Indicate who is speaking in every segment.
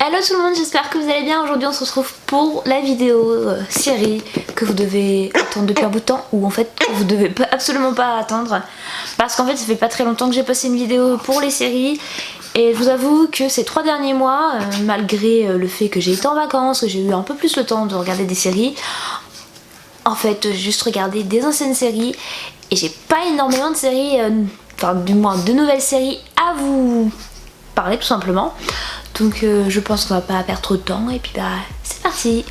Speaker 1: Hello tout le monde, j'espère que vous allez bien. Aujourd'hui on se retrouve pour la vidéo série que vous devez attendre depuis un bout de temps, ou en fait vous devez absolument pas attendre, parce qu'en fait ça fait pas très longtemps que j'ai posté une vidéo pour les séries. Et je vous avoue que ces 3 derniers mois, malgré le fait que j'ai été en vacances, que j'ai eu un peu plus le temps de regarder des séries, en fait j'ai juste regardé des anciennes séries et j'ai pas énormément de séries, enfin du moins de nouvelles séries à vous parler tout simplement. Donc je pense qu'on va pas perdre trop de temps et puis bah c'est parti.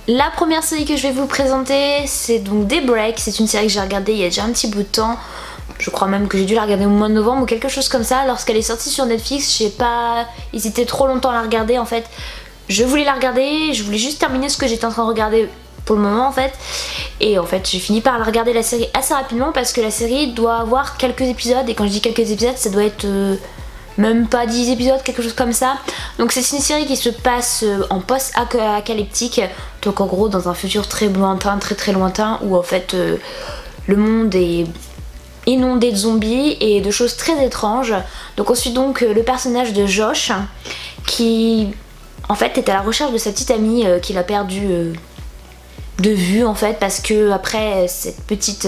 Speaker 1: La première série que je vais vous présenter, c'est donc Daybreak. C'est une série que j'ai regardée il y a déjà un petit bout de temps. Je crois même que j'ai dû la regarder au mois de novembre ou quelque chose comme ça. Lorsqu'elle est sortie sur Netflix, j'ai pas hésité trop longtemps à la regarder en fait. Je voulais la regarder, je voulais juste terminer ce que j'étais en train de regarder pour le moment en fait. Et en fait j'ai fini par la regarder la série assez rapidement parce que la série doit avoir quelques épisodes. Et quand je dis quelques épisodes, ça doit être... même pas 10 épisodes, quelque chose comme ça. Donc c'est une série qui se passe en post-apocalyptique, donc en gros dans un futur très lointain, très lointain, où en fait le monde est inondé de zombies et de choses très étranges. Donc on suit donc le personnage de Josh qui en fait est à la recherche de sa petite amie qu'il a perdue de vue en fait, parce que après cette petite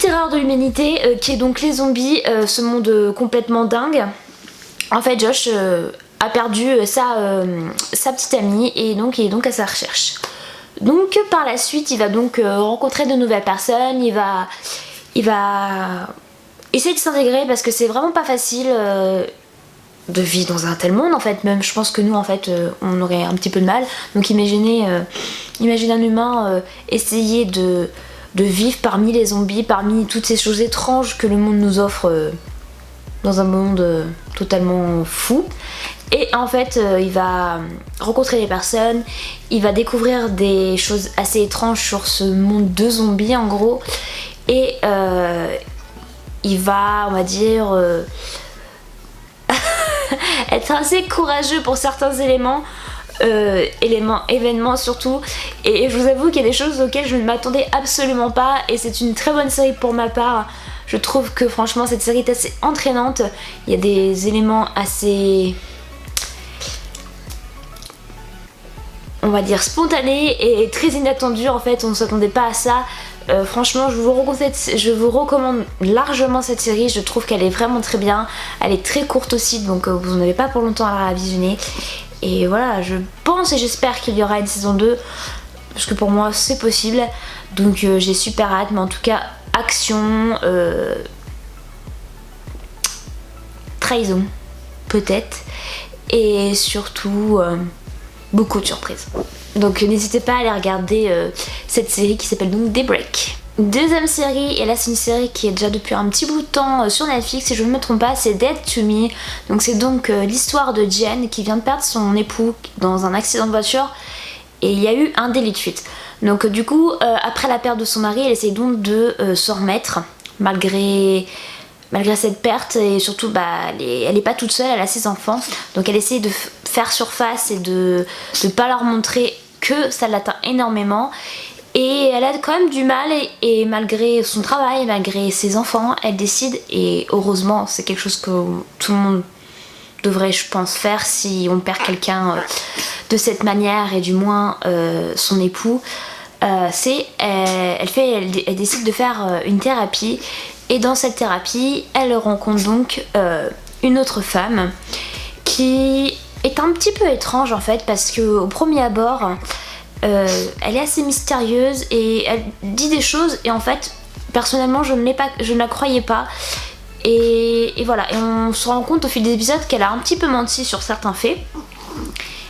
Speaker 1: erreur de l'humanité qui est donc les zombies, ce monde complètement dingue. En fait Josh a perdu sa petite amie et donc il est donc à sa recherche. Donc par la suite il va donc rencontrer de nouvelles personnes, il va essayer de s'intégrer parce que c'est vraiment pas facile de vivre dans un tel monde en fait. Même je pense que nous en fait on aurait un petit peu de mal. Donc imaginez un humain essayer de vivre parmi les zombies, parmi toutes ces choses étranges que le monde nous offre dans un monde totalement fou. Et en fait il va rencontrer des personnes, il va découvrir des choses assez étranges sur ce monde de zombies en gros. Et il va, on va dire, être assez courageux pour certains événements surtout. Et je vous avoue qu'il y a des choses auxquelles je ne m'attendais absolument pas, et c'est une très bonne série pour ma part. Je trouve que franchement cette série est assez entraînante. Il y a des éléments assez, on va dire, spontanés et très inattendus en fait. On ne s'attendait pas à ça. Franchement je vous recommande largement cette série. Je trouve qu'elle est vraiment très bien. Elle est très courte aussi, donc vous n'avez pas pour longtemps à la visionner. Et voilà, je pense et j'espère qu'il y aura une saison 2, parce que pour moi c'est possible. Donc j'ai super hâte, mais en tout cas action, trahison peut-être, et surtout beaucoup de surprises. Donc n'hésitez pas à aller regarder cette série qui s'appelle donc Daybreak. Deuxième série, et là c'est une série qui est déjà depuis un petit bout de temps sur Netflix si je ne me trompe pas, c'est Dead to Me. Donc c'est donc l'histoire de Jen qui vient de perdre son époux dans un accident de voiture, et il y a eu un délit de fuite. Donc du coup après la perte de son mari, elle essaie donc de s'en remettre malgré cette perte, et surtout elle est pas toute seule, elle a ses enfants, donc elle essaie de faire surface et de pas leur montrer que ça l'atteint énormément. Et elle a quand même du mal, et malgré son travail, malgré ses enfants, elle décide, et heureusement c'est quelque chose que tout le monde devrait je pense faire si on perd quelqu'un de cette manière, et du moins son époux, elle décide de faire une thérapie. Et dans cette thérapie elle rencontre donc une autre femme qui est un petit peu étrange en fait, parce qu'au premier abord elle est assez mystérieuse et elle dit des choses, et en fait personnellement je ne la croyais pas. Et voilà, et on se rend compte au fil des épisodes qu'elle a un petit peu menti sur certains faits,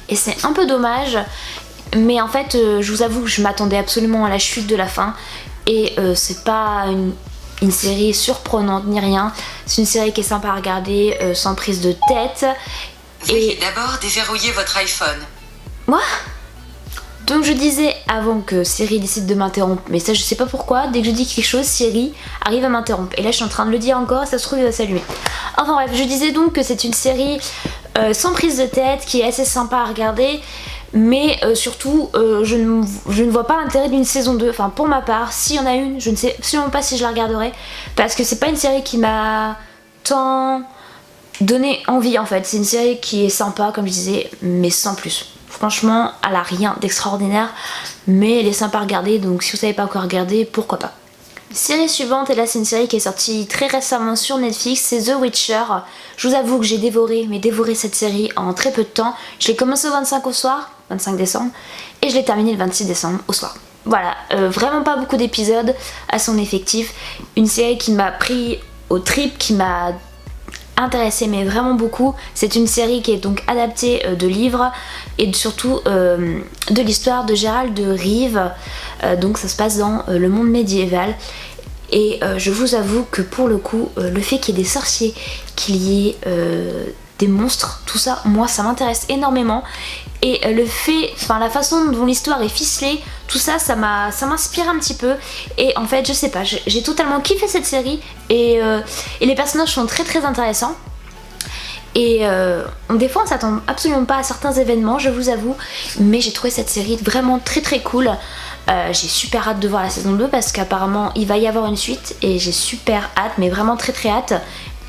Speaker 1: et c'est un peu dommage. Mais en fait je vous avoue que je m'attendais absolument à la chute de la fin, et c'est pas une série surprenante ni rien. C'est une série qui est sympa à regarder, sans prise de tête.
Speaker 2: Veuillez d'abord déverrouiller votre iPhone.
Speaker 1: Moi ? Donc je disais avant que Siri décide de m'interrompre, mais ça je sais pas pourquoi, dès que je dis quelque chose, Siri arrive à m'interrompre. Et là je suis en train de le dire encore, ça se trouve il va s'allumer. Enfin bref, je disais donc que c'est une série sans prise de tête, qui est assez sympa à regarder. Mais surtout je ne vois pas l'intérêt d'une saison 2, enfin pour ma part. S'il y en a une, je ne sais absolument pas si je la regarderai, parce que c'est pas une série qui m'a tant donner envie en fait. C'est une série qui est sympa comme je disais, mais sans plus. Franchement, elle a rien d'extraordinaire, mais elle est sympa à regarder, donc si vous savez pas quoi regarder, pourquoi pas. Série suivante, et là c'est une série qui est sortie très récemment sur Netflix, c'est The Witcher. Je vous avoue que j'ai dévoré cette série en très peu de temps. Je l'ai commencé au 25 au soir, 25 décembre, et je l'ai terminé le 26 décembre au soir. Voilà, vraiment pas beaucoup d'épisodes à son effectif. Une série qui m'a pris au trip, qui m'a intéressée mais vraiment beaucoup. C'est une série qui est donc adaptée de livres et surtout de l'histoire de Gérald de Rive. Donc ça se passe dans le monde médiéval. Et je vous avoue que pour le coup, le fait qu'il y ait des sorciers, qu'il y ait des monstres, tout ça, moi ça m'intéresse énormément. Et le fait, enfin la façon dont l'histoire est ficelée, tout ça, ça m'inspire un petit peu. Et en fait, je sais pas, j'ai totalement kiffé cette série. Et les personnages sont très très intéressants. Et des fois on s'attend absolument pas à certains événements, je vous avoue. Mais j'ai trouvé cette série vraiment très très cool. J'ai super hâte de voir la saison 2 parce qu'apparemment il va y avoir une suite. Et j'ai super hâte, mais vraiment très très hâte.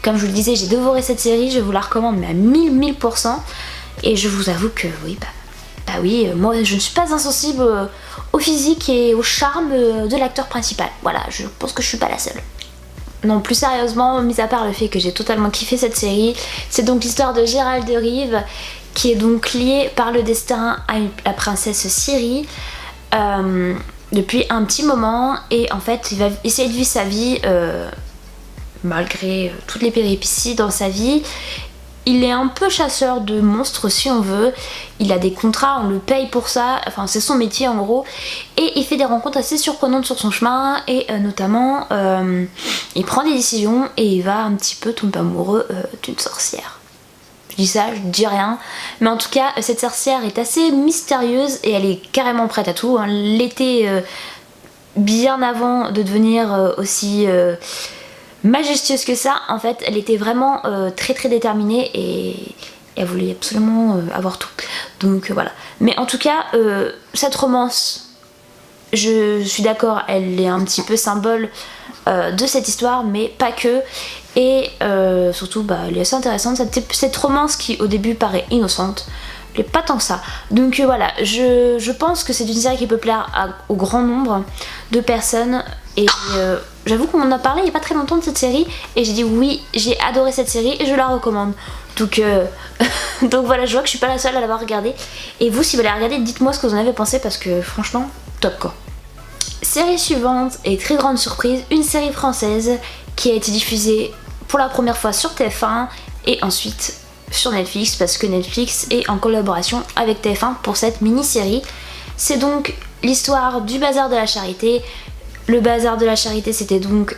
Speaker 1: Comme je vous le disais, j'ai dévoré cette série, je vous la recommande mais à 1000%. Et je vous avoue que oui, bah oui, moi je ne suis pas insensible au physique et au charme de l'acteur principal. Voilà, je pense que je suis pas la seule. Non, plus sérieusement, mis à part le fait que j'ai totalement kiffé cette série, c'est donc l'histoire de Gérald de Rive qui est donc lié par le destin à la princesse Ciri depuis un petit moment. Et en fait, il va essayer de vivre sa vie malgré toutes les péripéties dans sa vie. Il est un peu chasseur de monstres si on veut, il a des contrats, on le paye pour ça, enfin c'est son métier en gros, et il fait des rencontres assez surprenantes sur son chemin, et notamment il prend des décisions et il va un petit peu tomber amoureux d'une sorcière. Je dis ça, je dis rien, mais en tout cas cette sorcière est assez mystérieuse et elle est carrément prête à tout, hein. L'été bien avant de devenir aussi... majestueuse que ça, en fait elle était vraiment très très déterminée et elle voulait absolument avoir tout, donc voilà. Mais en tout cas cette romance, je suis d'accord, elle est un petit peu symbole de cette histoire, mais pas que. Et surtout elle est assez intéressante cette romance qui au début paraît innocente, mais pas tant que ça. Donc voilà, je pense que c'est une série qui peut plaire au grand nombre de personnes. Et j'avoue qu'on m'en a parlé il n'y a pas très longtemps de cette série et j'ai dit oui, j'ai adoré cette série et je la recommande. Donc voilà, je vois que je suis pas la seule à l'avoir regardée. Et vous, si vous l'avez regardée, dites-moi ce que vous en avez pensé parce que franchement, top quoi. Série suivante et très grande surprise, une série française qui a été diffusée pour la première fois sur TF1 et ensuite sur Netflix parce que Netflix est en collaboration avec TF1 pour cette mini-série. C'est donc l'histoire du Bazar de la Charité. Le Bazar de la Charité, c'était donc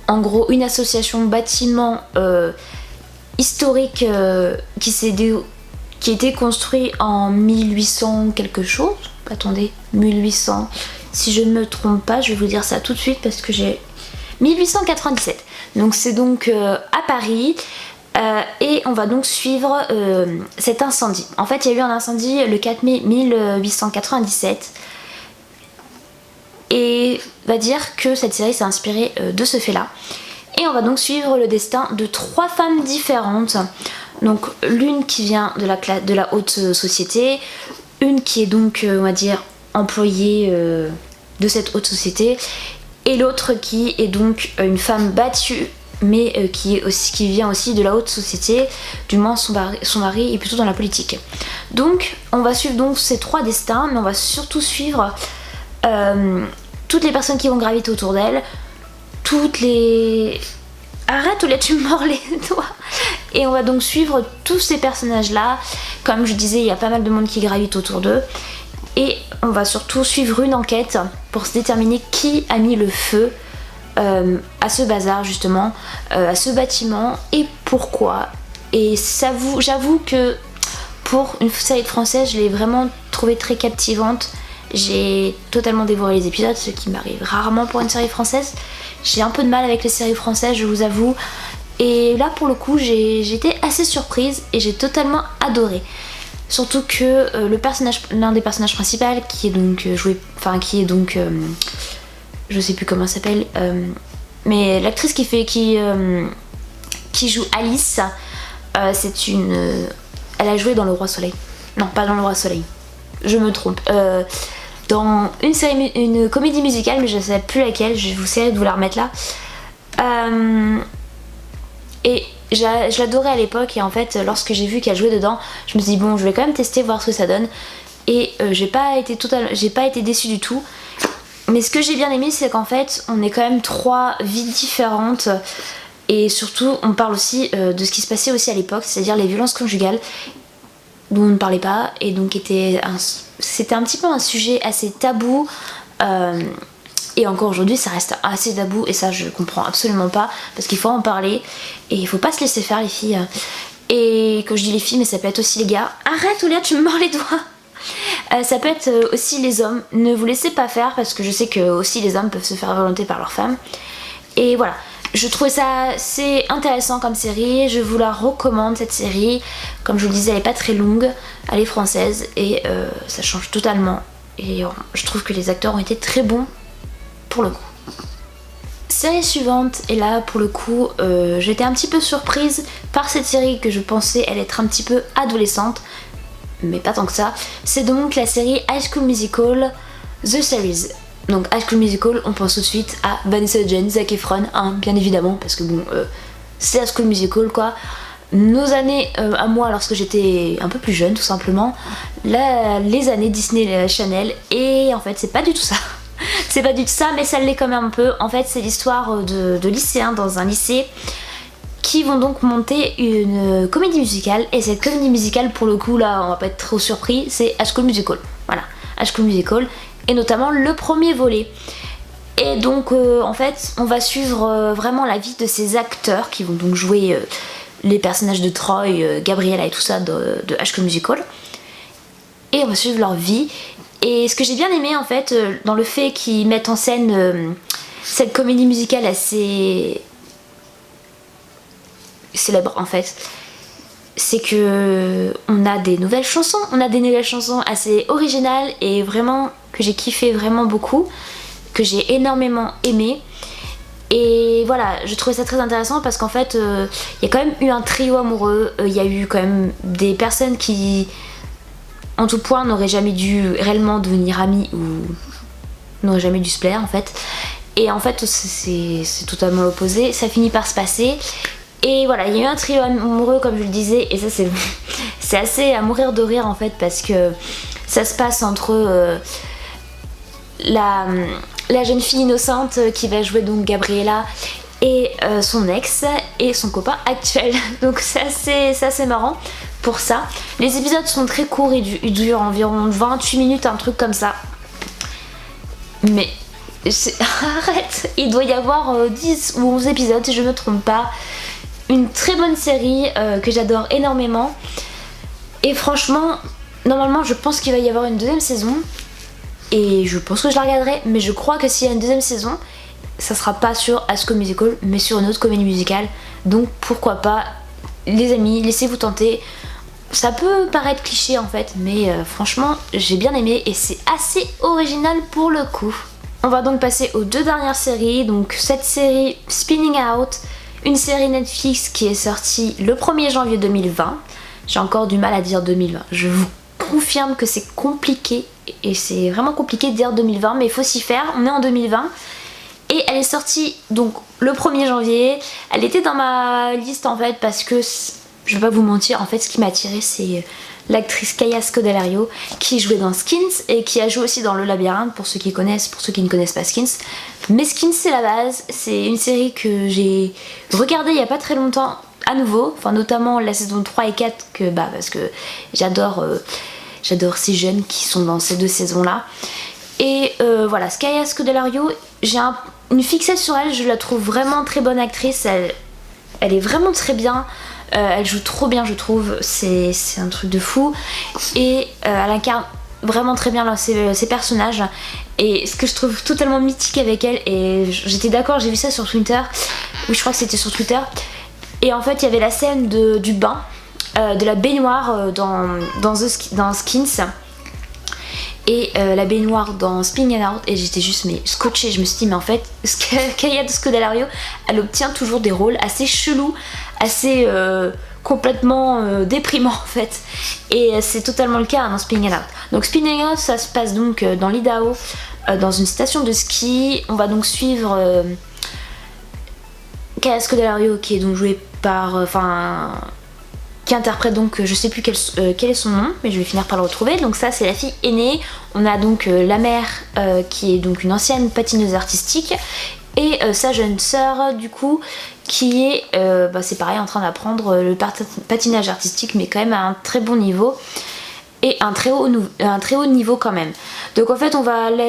Speaker 1: en gros une association bâtiment historique qui était construit en 1800 quelque chose. Attendez, 1800, si je ne me trompe pas, je vais vous dire ça tout de suite parce que j'ai 1897. Donc c'est donc à Paris. Et on va donc suivre cet incendie. En fait, il y a eu un incendie le 4 mai 1897. Et on va dire que cette série s'est inspirée de ce fait-là. Et on va donc suivre le destin de 3 femmes différentes. Donc l'une qui vient de la haute société, une qui est donc, on va dire, employée de cette haute société, et l'autre qui est donc une femme battue, mais qui vient aussi de la haute société, du moins son mari est plutôt dans la politique. Donc on va suivre donc ces 3 destins, mais on va surtout suivre toutes les personnes qui vont graviter autour d'elle, arrête Olia, tu me mords les doigts. Et on va donc suivre tous ces personnages là. Comme je disais, il y a pas mal de monde qui gravite autour d'eux. Et on va surtout suivre une enquête pour se déterminer qui a mis le feu à ce bazar justement, à ce bâtiment et pourquoi. Et j'avoue que pour une série française, je l'ai vraiment trouvée très captivante. J'ai totalement dévoré les épisodes, ce qui m'arrive rarement pour une série française. J'ai un peu de mal avec les séries françaises, je vous avoue. Et là pour le coup j'étais assez surprise et j'ai totalement adoré. Surtout que l'un des personnages principaux qui est donc je sais plus comment elle s'appelle, mais l'actrice qui qui joue Alice. Elle a joué dans Le Roi Soleil. Non, pas dans Le Roi Soleil. Je me trompe. Dans une comédie musicale, mais je ne sais plus laquelle. Je vous essaierai de vous la remettre là. Et je l'adorais à l'époque. Et en fait, lorsque j'ai vu qu'elle jouait dedans, je me suis dit bon, je vais quand même tester, voir ce que ça donne. Et j'ai pas été déçue du tout. Mais ce que j'ai bien aimé, c'est qu'en fait, on est quand même 3 vies différentes. Et surtout, on parle aussi de ce qui se passait aussi à l'époque, c'est-à-dire les violences conjugales dont on ne parlait pas. Et donc, c'était un petit peu un sujet assez tabou. Et encore aujourd'hui, ça reste assez tabou. Et ça, je comprends absolument pas. Parce qu'il faut en parler. Et il faut pas se laisser faire, les filles. Et quand je dis les filles, mais ça peut être aussi les gars. Arrête, Olia, tu me mords les doigts. Ça peut être aussi les hommes. Ne vous laissez pas faire, parce que je sais que aussi les hommes peuvent se faire violenter par leurs femmes. Et voilà, je trouvais ça assez intéressant comme série. Je vous la recommande, cette série. Comme je vous le disais, elle est pas très longue. Elle est française et ça change totalement. Et je trouve que les acteurs ont été très bons pour le coup. Série suivante, et là pour le coup j'étais un petit peu surprise par cette série que je pensais elle être un petit peu adolescente, mais pas tant que ça. C'est donc la série High School Musical The Series. Donc High School Musical, on pense tout de suite à Vanessa Hudgens, Zac Efron, hein, bien évidemment, parce que bon, c'est High School Musical quoi. Nos années à moi lorsque j'étais un peu plus jeune tout simplement, les années Disney Channel, et en fait c'est pas du tout ça. C'est pas du tout ça, mais ça l'est quand même un peu. En fait, c'est l'histoire de lycéens dans un lycée qui vont donc monter une comédie musicale. Et cette comédie musicale, pour le coup, là, on va pas être trop surpris, c'est High School Musical. Voilà, High School Musical, et notamment le premier volet. Et donc, en fait, on va suivre vraiment la vie de ces acteurs qui vont donc jouer les personnages de Troy, Gabriella et tout ça de High School Musical. Et on va suivre leur vie. Et ce que j'ai bien aimé en fait dans le fait qu'ils mettent en scène cette comédie musicale assez célèbre en fait, c'est que on a des nouvelles chansons, assez originales et vraiment que j'ai kiffé vraiment beaucoup, que j'ai énormément aimé. Et voilà, je trouvais ça très intéressant parce qu'en fait il y a quand même eu un trio amoureux, il y a eu quand même des personnes qui en tout point n'auraient jamais dû réellement devenir amis ou n'auraient jamais dû se plaire en fait. Et en fait c'est totalement l'opposé, ça finit par se passer. Et voilà, il y a eu un trio amoureux comme je le disais, et ça c'est assez à mourir de rire en fait, parce que ça se passe entre la jeune fille innocente qui va jouer donc Gabriella et son ex et son copain actuel. Donc c'est assez marrant pour ça. Les épisodes sont très courts, ils durent environ 28 minutes, un truc comme ça. Mais arrête, il doit y avoir 10 ou 11 épisodes si je me trompe pas. Une très bonne série que j'adore énormément. Et franchement, normalement je pense qu'il va y avoir une deuxième saison. Et je pense que je la regarderai, mais je crois que s'il y a une deuxième saison, ça sera pas sur High School Musical, mais sur une autre comédie musicale. Donc pourquoi pas, les amis, laissez-vous tenter. Ça peut paraître cliché en fait, mais franchement j'ai bien aimé et c'est assez original pour le coup. On va donc passer aux 2 dernières séries. Donc cette série Spinning Out, une série Netflix qui est sortie le 1er janvier 2020. J'ai encore du mal à dire 2020, je vous confirme que c'est compliqué et c'est vraiment compliqué de dire 2020, mais il faut s'y faire, on est en 2020. Et elle est sortie donc le 1er janvier. Elle était dans ma liste en fait parce que, je vais pas vous mentir, en fait ce qui m'a attiré c'est l'actrice Kaya Scodelario qui jouait dans Skins et qui a joué aussi dans Le Labyrinthe, pour ceux qui connaissent, pour ceux qui ne connaissent pas Skins. Mais Skins c'est la base, c'est une série que j'ai regardée il y a pas très longtemps à nouveau, enfin notamment la saison 3 et 4 parce que j'adore ces jeunes qui sont dans ces 2 saisons là. Et voilà, Kaya Scodelario, j'ai une fixette sur elle, je la trouve vraiment très bonne actrice, elle est vraiment très bien. Elle joue trop bien je trouve, c'est un truc de fou. Et elle incarne vraiment très bien ses personnages. Et ce que je trouve totalement mythique avec elle, et j'étais d'accord, j'ai vu ça sur Twitter, oui je crois que c'était sur Twitter. Et en fait il y avait la scène du bain, de la baignoire dans Skins. Et la baignoire dans Spinning Out, et j'étais juste scotchée. Je me suis dit mais en fait Kaya Scodelario, elle obtient toujours des rôles assez chelous, assez complètement déprimant en fait. Et c'est totalement le cas dans Spinning Out. Donc Spinning Out, ça se passe donc dans l'Idaho, dans une station de ski. On va donc suivre Kaya Scodelario, qui est donc joué par... qui interprète donc, je sais plus quel est son nom, mais je vais finir par le retrouver. Donc ça, c'est la fille aînée. On a donc la mère qui est donc une ancienne patineuse artistique, et sa jeune sœur du coup qui est, c'est pareil, en train d'apprendre le patinage artistique, mais quand même à un très bon niveau et un très haut niveau quand même. Donc en fait,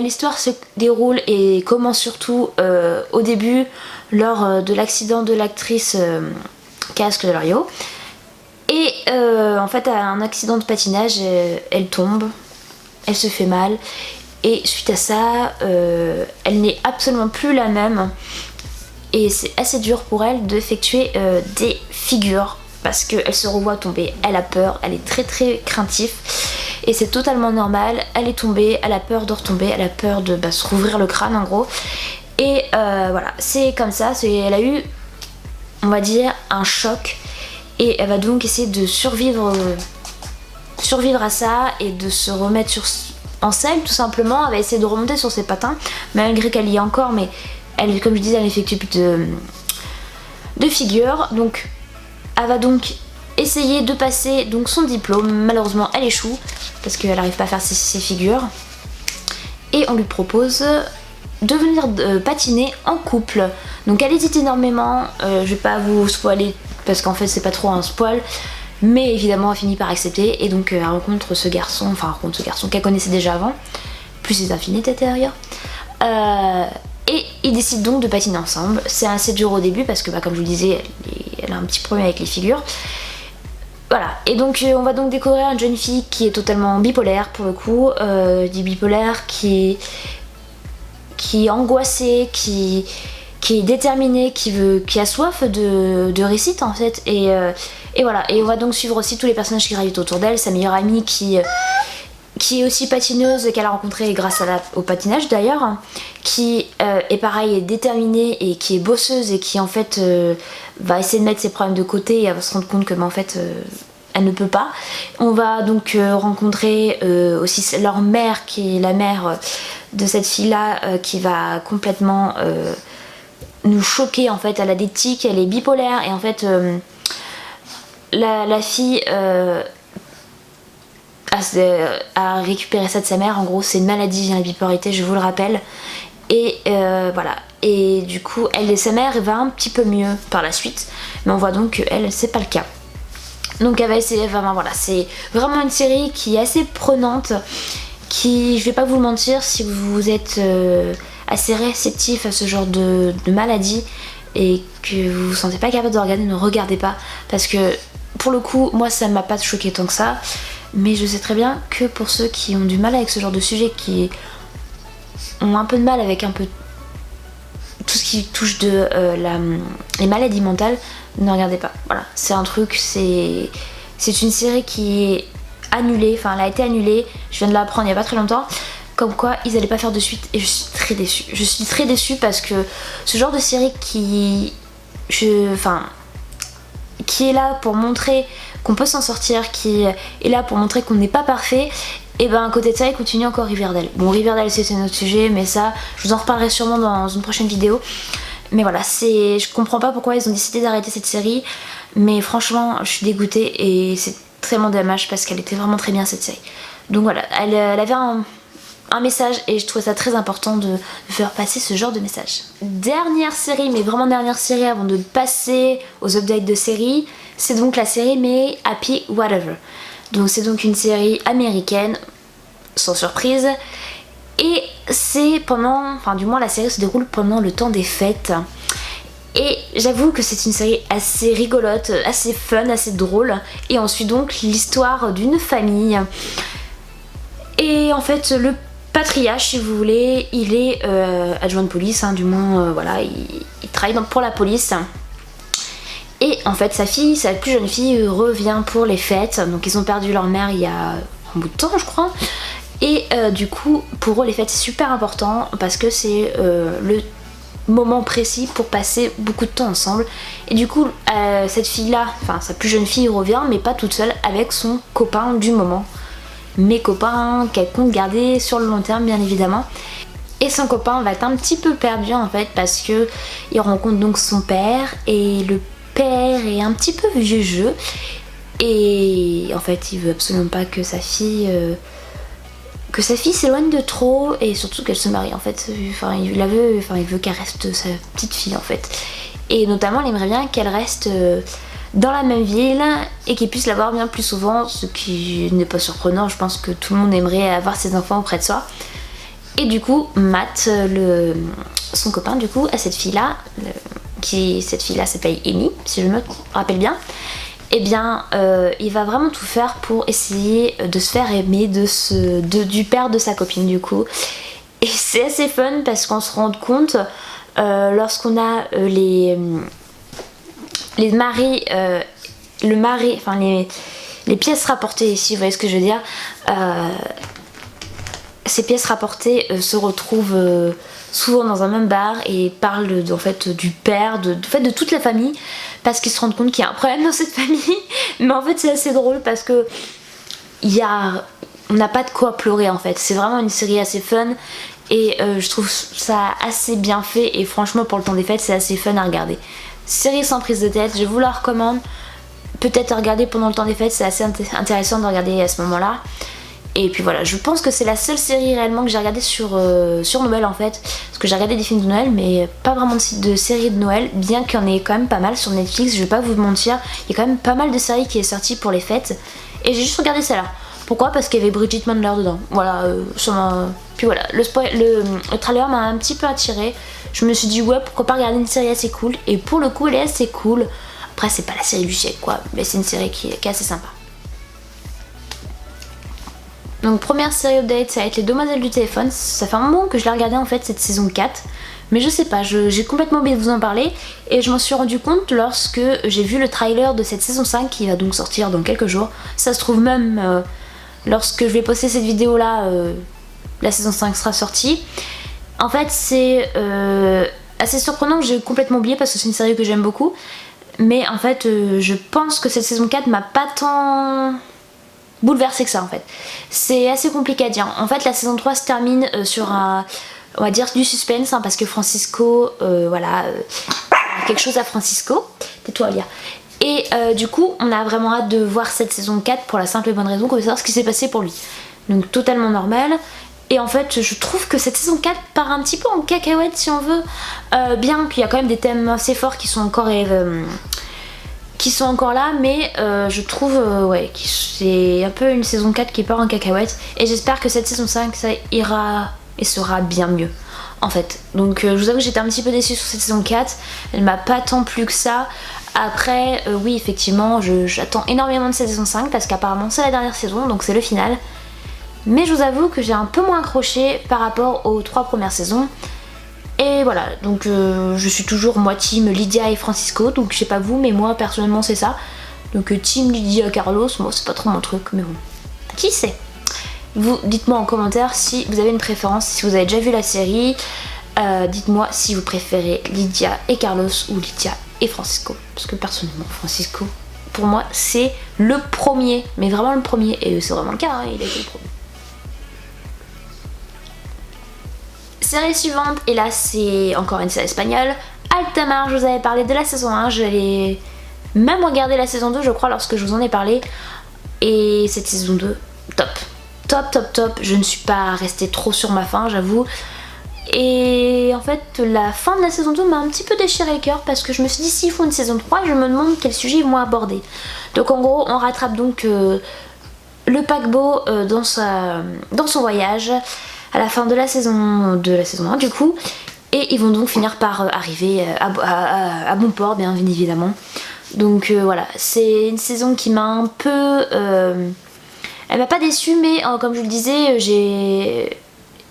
Speaker 1: l'histoire se déroule et commence surtout au début, lors de l'accident de l'actrice Kaya Scodelario. Et en fait, à un accident de patinage, elle tombe, elle se fait mal, et suite à ça, elle n'est absolument plus la même. Et c'est assez dur pour elle d'effectuer des figures, parce qu'elle se revoit tomber, elle a peur, elle est très très craintive. Et c'est totalement normal, elle est tombée, elle a peur de retomber, elle a peur de se rouvrir le crâne en gros. Et voilà, c'est comme ça, elle a eu, on va dire, un choc. Et elle va donc essayer de survivre à ça et de se remettre en selle tout simplement. Elle va essayer de remonter sur ses patins, malgré qu'elle y est encore, mais elle, comme je disais, elle effectue plus de figures. Donc elle va donc essayer de passer donc son diplôme. Malheureusement elle échoue parce qu'elle n'arrive pas à faire ses figures. Et on lui propose de venir patiner en couple. Donc elle hésite énormément, je vais pas vous spoiler parce qu'en fait c'est pas trop un spoil, mais évidemment elle finit par accepter, et donc elle rencontre ce garçon qu'elle connaissait déjà avant, plus ses affinités d'ailleurs, et ils décident donc de patiner ensemble. C'est assez dur au début parce que comme je vous le disais, elle a un petit problème avec les figures. Voilà, et donc on va donc découvrir une jeune fille qui est totalement bipolaire pour le coup, dit bipolaire, qui est angoissée, qui est déterminée, qui a soif de réussite en fait, et voilà. Et on va donc suivre aussi tous les personnages qui gravitent autour d'elle, sa meilleure amie qui est aussi patineuse, qu'elle a rencontrée grâce au patinage d'ailleurs, qui est pareil, est déterminée et qui est bosseuse, et qui en fait va essayer de mettre ses problèmes de côté, et elle va se rendre compte que en fait elle ne peut pas. On va donc rencontrer aussi leur mère, qui est la mère de cette fille là, qui va complètement nous choquer en fait. Elle a des tics, elle est bipolaire, et en fait la fille a récupéré ça de sa mère. En gros c'est une maladie, la bipolarité, je vous le rappelle. Et voilà, et du coup sa mère va un petit peu mieux par la suite, mais on voit donc qu'elle, c'est pas le cas. Donc elle va essayer, voilà, c'est vraiment une série qui est assez prenante, qui, je vais pas vous le mentir, si vous êtes assez réceptif à ce genre de maladie et que vous vous sentez pas capable de regarder, ne regardez pas, parce que pour le coup moi ça m'a pas choqué tant que ça, mais je sais très bien que pour ceux qui ont du mal avec ce genre de sujet, qui ont un peu de mal avec un peu tout ce qui touche les maladies mentales, ne regardez pas. Voilà, c'est un truc, c'est une série qui est annulée, enfin elle a été annulée, je viens de l'apprendre il y a pas très longtemps, comme quoi ils allaient pas faire de suite, et je suis très déçue. Je suis très déçue parce que ce genre de série qui est là pour montrer qu'on peut s'en sortir, qui est là pour montrer qu'on n'est pas parfait, et à côté de ça il continue encore Riverdale. Bon, Riverdale c'est un autre sujet, mais ça je vous en reparlerai sûrement dans une prochaine vidéo. Mais voilà, je comprends pas pourquoi ils ont décidé d'arrêter cette série, mais franchement je suis dégoûtée, et c'est tellement dommage parce qu'elle était vraiment très bien cette série. Donc voilà, elle avait un message, et je trouvais ça très important de faire passer ce genre de message. Dernière série, mais vraiment dernière série avant de passer aux updates de séries, c'est donc la série mais Happy Whatever. Donc c'est donc une série américaine, sans surprise, et c'est du moins la série se déroule pendant le temps des fêtes. Et j'avoue que c'est une série assez rigolote, assez fun, assez drôle, et on suit donc l'histoire d'une famille. Et en fait le patriarche, si vous voulez, il est adjoint de police, du moins voilà, il travaille pour la police. Et en fait sa plus jeune fille revient pour les fêtes, donc ils ont perdu leur mère il y a un bout de temps je crois. Et du coup pour eux les fêtes c'est super important, parce que c'est le moment précis pour passer beaucoup de temps ensemble. Et du coup, cette fille-là, enfin sa plus jeune fille revient, mais pas toute seule, avec son copain du moment. Mes copains qu'elle compte garder sur le long terme, bien évidemment. Et son copain va être un petit peu perdu en fait, parce que il rencontre donc son père, et le père est un petit peu vieux jeu. Et en fait, il veut absolument pas que sa fille s'éloigne de trop, et surtout qu'elle se marie en fait. Enfin, il veut qu'elle reste sa petite fille en fait. Et notamment, il aimerait bien qu'elle reste dans la même ville et qu'il puisse la voir bien plus souvent, ce qui n'est pas surprenant. Je pense que tout le monde aimerait avoir ses enfants auprès de soi. Et du coup, Matt, son copain, du coup, a cette fille-là, cette fille-là s'appelle Amy, si je me rappelle bien. Eh bien, il va vraiment tout faire pour essayer de se faire aimer du père de sa copine, du coup. Et c'est assez fun parce qu'on se rend compte, lorsqu'on a les maris, enfin les pièces rapportées ici, vous voyez ce que je veux dire, ces pièces rapportées se retrouvent souvent dans un même bar et parlent en fait du père, de toute la famille, parce qu'ils se rendent compte qu'il y a un problème dans cette famille. Mais en fait c'est assez drôle parce que on n'a pas de quoi pleurer en fait. C'est vraiment une série assez fun et je trouve ça assez bien fait, et franchement pour le temps des fêtes c'est assez fun à regarder. Série sans prise de tête, je vous la recommande. Peut-être à regarder pendant le temps des fêtes, c'est assez intéressant de regarder à ce moment-là. Et puis voilà, je pense que c'est la seule série réellement que j'ai regardée sur Noël en fait. Parce que j'ai regardé des films de Noël, mais pas vraiment de séries de Noël, bien qu'il y en ait quand même pas mal sur Netflix, je vais pas vous mentir. Il y a quand même pas mal de séries qui est sorties pour les fêtes. Et j'ai juste regardé celle-là. Pourquoi? Parce qu'il y avait Bridget Mandler dedans. Voilà, puis voilà, le trailer m'a un petit peu attiré. Je me suis dit ouais, pourquoi pas regarder une série assez cool. Et pour le coup, elle est assez cool. Après, c'est pas la série du siècle quoi, mais c'est une série qui est assez sympa. Donc première série update, ça va être Les Demoiselles du téléphone. Ça fait un moment que je l'ai regardé en fait, cette saison 4. Mais je sais pas, j'ai complètement oublié de vous en parler. Et je m'en suis rendu compte lorsque j'ai vu le trailer de cette saison 5 qui va donc sortir dans quelques jours. Ça se trouve même lorsque je vais poster cette vidéo là, la saison 5 sera sortie. En fait c'est assez surprenant que j'ai complètement oublié parce que c'est une série que j'aime beaucoup. Mais en fait je pense que cette saison 4 m'a pas tant bouleversé que ça en fait. C'est assez compliqué à dire. En fait la saison 3 se termine sur on va dire du suspense parce que Francisco, quelque chose à Francisco. Tais-toi Lia. Et du coup on a vraiment hâte de voir cette saison 4 pour la simple et bonne raison qu'on veut savoir ce qui s'est passé pour lui. Donc totalement normal. Et en fait je trouve que cette saison 4 part un petit peu en cacahuète si on veut. Bien qu'il y a quand même des thèmes assez forts qui sont encore là, mais je trouve que c'est un peu une saison 4 qui part en cacahuète. Et j'espère que cette saison 5 ça ira et sera bien mieux en fait. Donc je vous avoue que j'étais un petit peu déçue sur cette saison 4. Elle m'a pas tant plu que ça. Après oui effectivement j'attends énormément de cette saison 5 parce qu'apparemment c'est la dernière saison, donc c'est le final. Mais je vous avoue que j'ai un peu moins accroché par rapport aux 3 premières saisons. Et voilà, donc je suis toujours moi team Lydia et Francisco, donc je sais pas vous, mais moi personnellement c'est ça. Donc team Lydia Carlos, moi c'est pas trop mon truc, mais bon, qui sait. Vous dites-moi en commentaire si vous avez une préférence, si vous avez déjà vu la série. Dites-moi si vous préférez Lydia et Carlos ou Lydia et Francisco. Parce que personnellement Francisco, pour moi c'est le premier, mais vraiment le premier, et c'est vraiment le cas, hein, il a été le premier. Série suivante, et là c'est encore une série espagnole, Altamar. Je vous avais parlé de la saison 1, je l'ai même regardé la saison 2 je crois lorsque je vous en ai parlé. Et cette saison 2, top, je ne suis pas restée trop sur ma faim j'avoue. Et en fait la fin de la saison 2 m'a un petit peu déchiré le cœur parce que je me suis dit s'ils font une saison 3 je me demande quel sujet ils vont aborder. Donc en gros on rattrape donc le paquebot dans son voyage à la fin de la saison 1 du coup, et ils vont donc finir par arriver à bon port bien évidemment. Donc voilà, c'est une saison qui m'a un peu elle m'a pas déçue, mais comme je vous le disais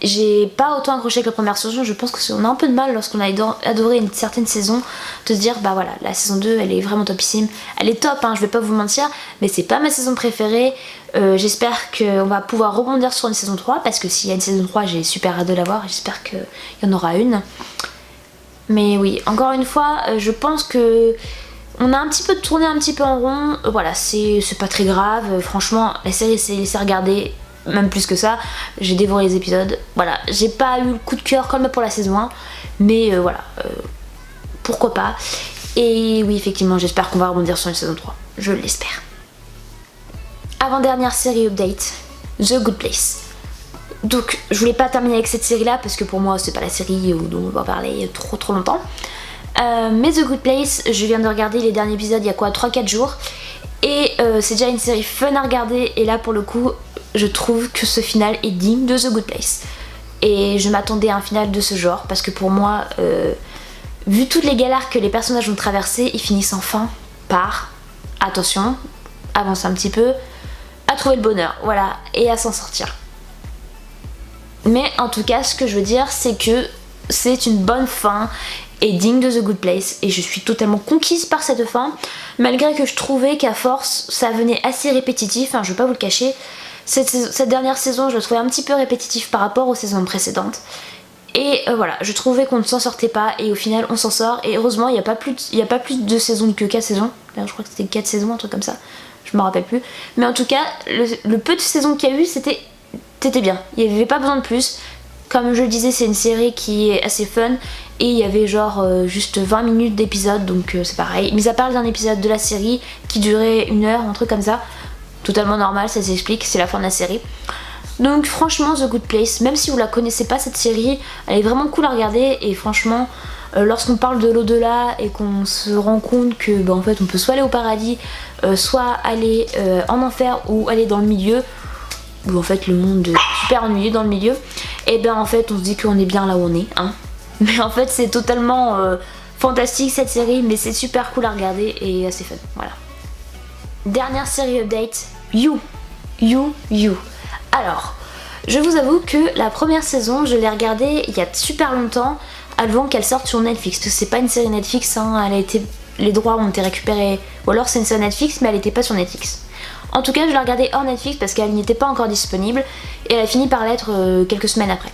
Speaker 1: j'ai pas autant accroché que la première saison. Je pense qu'on a un peu de mal lorsqu'on a adoré une certaine saison de se dire bah voilà, la saison 2 elle est vraiment topissime. Elle est top hein, je vais pas vous mentir, mais c'est pas ma saison préférée. J'espère qu'on va pouvoir rebondir sur une saison 3 parce que s'il y a une saison 3 j'ai super hâte de la voir, j'espère qu'il y en aura une. Mais oui, encore une fois, je pense que on a un petit peu tourné un petit peu en rond. Voilà, c'est pas très grave. Franchement, la série s'est laissée regarder, même plus que ça. J'ai dévoré les épisodes. Voilà, j'ai pas eu le coup de cœur comme pour la saison 1. Mais voilà, pourquoi pas. Et oui, effectivement, j'espère qu'on va rebondir sur une saison 3. Je l'espère. Avant-dernière série update, The Good Place. Donc je voulais pas terminer avec cette série là parce que pour moi c'est pas la série dont on va parler trop longtemps. Mais The Good Place, je viens de regarder les derniers épisodes il y a quoi 3-4 jours. Et c'est déjà une série fun à regarder. Et là pour le coup je trouve que ce final est digne de The Good Place. Et je m'attendais à un final de ce genre parce que pour moi, vu toutes les galères que les personnages ont traversées, ils finissent enfin par, attention, avance un petit peu, à trouver le bonheur, voilà, et à s'en sortir. Mais en tout cas, ce que je veux dire, c'est que c'est une bonne fin et digne de The Good Place. Et je suis totalement conquise par cette fin, malgré que je trouvais qu'à force, ça venait assez répétitif, hein, je vais pas vous le cacher. Cette dernière saison, je la trouvais un petit peu répétitif par rapport aux saisons précédentes. Et voilà, je trouvais qu'on ne s'en sortait pas et au final on s'en sort. Et heureusement, il n'y a pas plus de saisons que 4 saisons. Là, je crois que c'était 4 saisons, un truc comme ça. Je me rappelle plus. Mais en tout cas, le peu de saisons qu'il y a eu, c'était bien. Il n'y avait pas besoin de plus. Comme je le disais, c'est une série qui est assez fun. Et il y avait genre juste 20 minutes d'épisode, donc c'est pareil. Mis à part d'un épisode de la série qui durait 1 heure, un truc comme ça. Totalement normal, ça s'explique, c'est la fin de la série. Donc franchement, The Good Place, même si vous la connaissez pas cette série, elle est vraiment cool à regarder. Et franchement, lorsqu'on parle de l'au-delà et qu'on se rend compte que en fait on peut soit aller au paradis, soit aller en enfer ou aller dans le milieu, où en fait le monde est super ennuyeux dans le milieu, et en fait on se dit qu'on est bien là où on est, hein. Mais en fait c'est totalement fantastique cette série, mais c'est super cool à regarder et assez fun, voilà. Dernière série update, You. Alors, je vous avoue que la première saison, je l'ai regardée il y a super longtemps, avant qu'elle sorte sur Netflix. Parce que c'est pas une série Netflix, hein, les droits ont été récupérés, ou alors c'est une série Netflix, mais elle était pas sur Netflix. En tout cas, je l'ai regardée hors Netflix parce qu'elle n'était pas encore disponible, et elle a fini par l'être quelques semaines après.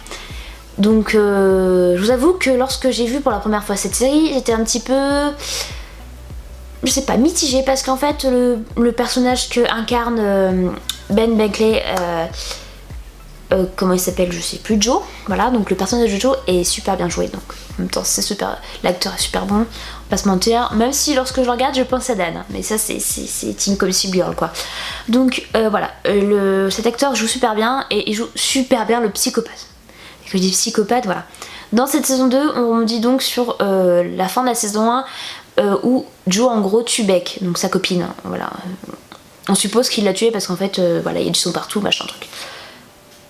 Speaker 1: Donc, je vous avoue que lorsque j'ai vu pour la première fois cette série, j'étais un petit peu... je sais pas, mitigée, parce qu'en fait le personnage que incarne Ben Beckley, comment il s'appelle, je sais plus, Joe, voilà, donc le personnage de Joe est super bien joué, donc en même temps c'est super, l'acteur est super bon, on va pas se mentir, même si lorsque je le regarde je pense à Dan, mais ça c'est Team Gossip Girl quoi. Donc voilà, cet acteur joue super bien et il joue super bien le psychopathe. Et que je dis psychopathe, voilà. Dans cette saison 2, on dit donc sur la fin de la saison 1, où Joe en gros tue Beck, donc sa copine, hein, voilà. On suppose qu'il l'a tuée parce qu'en fait voilà, il y a du sang partout, machin truc.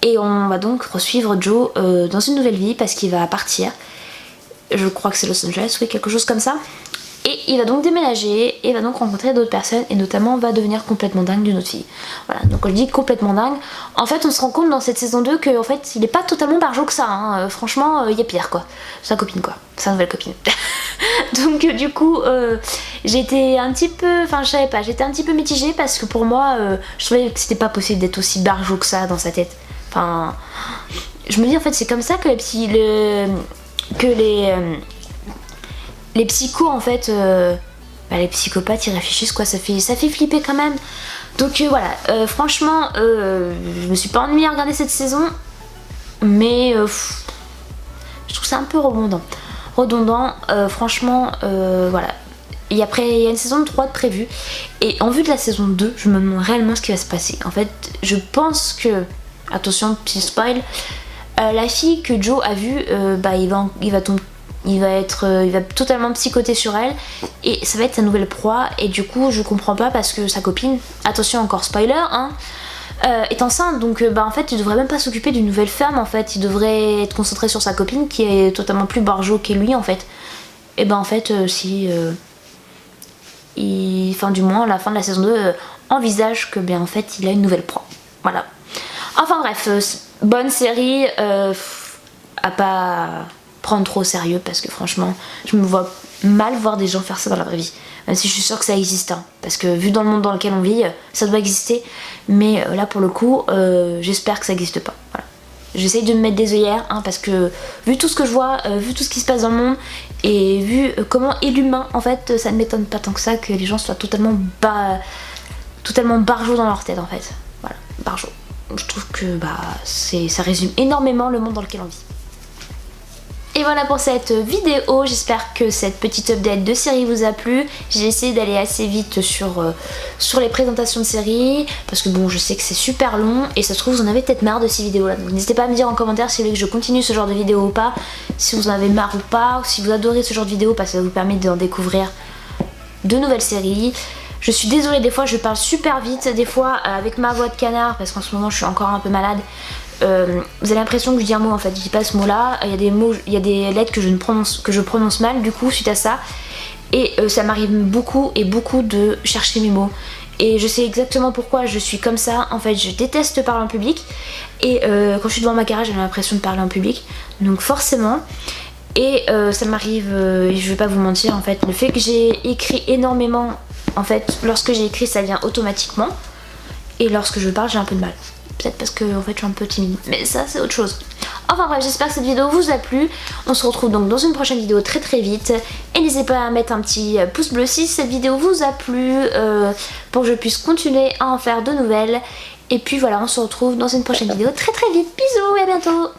Speaker 1: Et on va donc resuivre Joe dans une nouvelle vie parce qu'il va partir. Je crois que c'est Los Angeles, oui, quelque chose comme ça. Et il va donc déménager et va donc rencontrer d'autres personnes et notamment va devenir complètement dingue d'une autre fille. Voilà, donc quand je dis complètement dingue, en fait on se rend compte dans cette saison 2 qu'en fait il est pas totalement barjot que ça, hein. Franchement il y a pire quoi, sa copine quoi, sa nouvelle copine. Donc du coup j'étais un petit peu, enfin je savais pas, j'étais un petit peu mitigée parce que pour moi je trouvais que c'était pas possible d'être aussi barjot que ça dans sa tête. Enfin, je me dis en fait c'est comme ça que les psychos en fait, les psychopathes ils réfléchissent quoi, ça fait flipper quand même. Donc voilà, franchement je me suis pas ennuyée à regarder cette saison, mais je trouve ça un peu redondant, franchement voilà. Et après il y a une saison 3 de prévue et en vue de la saison 2 je me demande réellement ce qui va se passer. En fait je pense que, attention petit spoil, la fille que Joe a vue, il va totalement psychoter sur elle et ça va être sa nouvelle proie. Et du coup je comprends pas parce que sa copine, attention encore spoiler hein, est enceinte, donc en fait il devrait même pas s'occuper d'une nouvelle femme en fait, il devrait être concentré sur sa copine qui est totalement plus barjot que lui en fait. Et en fait enfin du moins à la fin de la saison 2 envisage que en fait il a une nouvelle proie, voilà. Enfin bref, bonne série à pas prendre trop au sérieux parce que franchement je me vois mal voir des gens faire ça dans la vraie vie, même si je suis sûre que ça existe hein, parce que vu dans le monde dans lequel on vit ça doit exister, mais là pour le coup j'espère que ça existe pas, voilà. j'essaye de me mettre des œillères hein, parce que vu tout ce que je vois, vu tout ce qui se passe dans le monde et vu comment est l'humain, en fait ça ne m'étonne pas tant que ça que les gens soient totalement barjots dans leur tête en fait. Voilà, barjots. Je trouve que ça résume énormément le monde dans lequel on vit. Et voilà pour cette vidéo, j'espère que cette petite update de série vous a plu. J'ai essayé d'aller assez vite sur les présentations de séries, parce que bon je sais que c'est super long et ça se trouve vous en avez peut-être marre de ces vidéos là. Donc n'hésitez pas à me dire en commentaire si vous voulez que je continue ce genre de vidéo ou pas, si vous en avez marre ou pas, ou si vous adorez ce genre de vidéo parce que ça vous permet d'en découvrir de nouvelles séries. Je suis désolée, des fois je parle super vite, des fois avec ma voix de canard parce qu'en ce moment je suis encore un peu malade. Vous avez l'impression que je dis un mot en fait, je dis pas ce mot là, il y a des mots, il y a des lettres que je prononce mal du coup suite à ça. Et ça m'arrive beaucoup de chercher mes mots. Et je sais exactement pourquoi je suis comme ça, en fait je déteste parler en public. Et quand je suis devant ma caméra j'ai l'impression de parler en public, donc forcément. Et ça m'arrive, je vais pas vous mentir en fait, le fait que j'ai écrit énormément, en fait lorsque j'ai écrit ça vient automatiquement. Et lorsque je parle j'ai un peu de mal. Peut-être parce que en fait je suis un peu timide, mais ça c'est autre chose. Enfin bref, j'espère que cette vidéo vous a plu. On se retrouve donc dans une prochaine vidéo très vite. Et n'hésitez pas à mettre un petit pouce bleu si cette vidéo vous a plu, pour que je puisse continuer à en faire de nouvelles. Et puis voilà, on se retrouve dans une prochaine vidéo très vite. Bisous et à bientôt.